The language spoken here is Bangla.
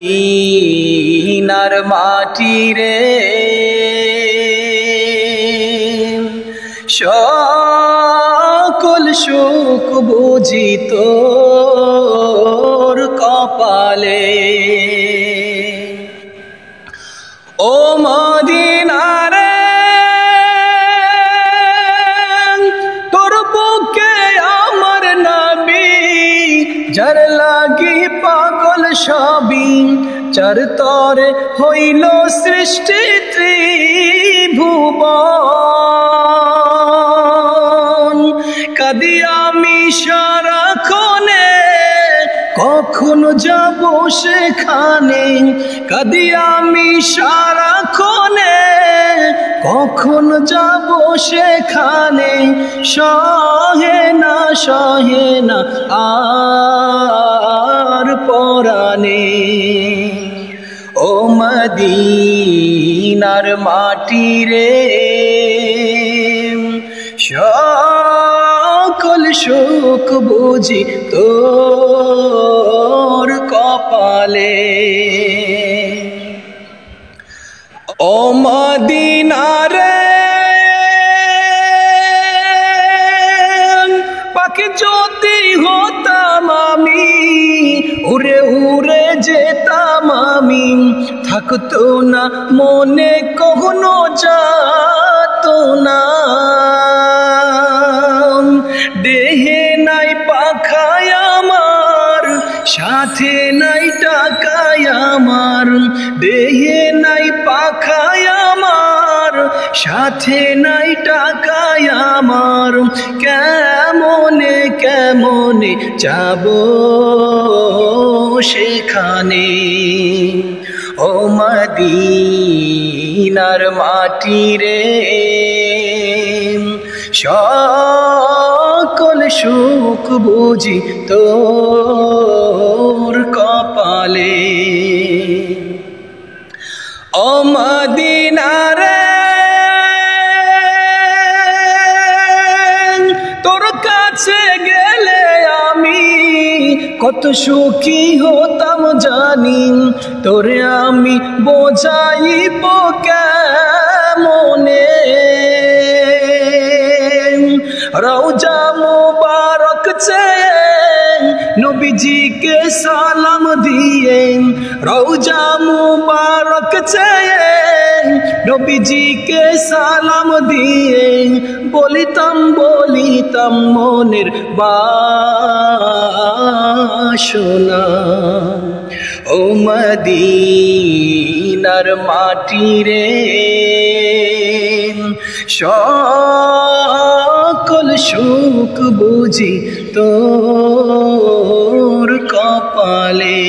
মদিনার মাটি রে সকল সুখ বুঝি তোর কপালে। ও মদিনা রে তোর বুকে আমার নবী, যার লাগি পাগল সবই, যার তরে হইল সৃষ্টি ত্রিভুবন। কাঁদি আমি সারাক্ষণে, কখনো যাব সেখানে। কাঁদি আমি সারাক্ষণে, কখনো যাব সেখানে। সহে না আর পরাণে। ও মদিনার মাটি রে সকল সুখ বুঝি তোর কপালে। ও মদিনা রে পাখি যদি হতাম আমি, উড়ে উড়ে যেতাম আমি। থাকতো না মনে কখনো যাতো না। দেহে নাই পাখায় আমার, সাথে নাই টাকায় আমার। দেহে নাই পাখায় আমার, সাথে নাই টাকায় আমার। কেমনে কেমনে যাব সেখানে। ও মদিনার মাটি রে সকল সুখ বুঝি তোর কপালে। ও মদিনা রে তোর কাছে গেলে আমি কত সুখী হতাম জানি। তোরে আমি বোঝাইব কেমনে। রওজা মুবারক চেয়ে নবীজিকে সালাম দিয়ে। রওজা মুবারক চেয়ে নবীজিকে সালাম দিয়ে। বলিতাম মনের বাসনা। ও মদিনার মাটি রে সকল সুখ বুঝি তোর কপালে।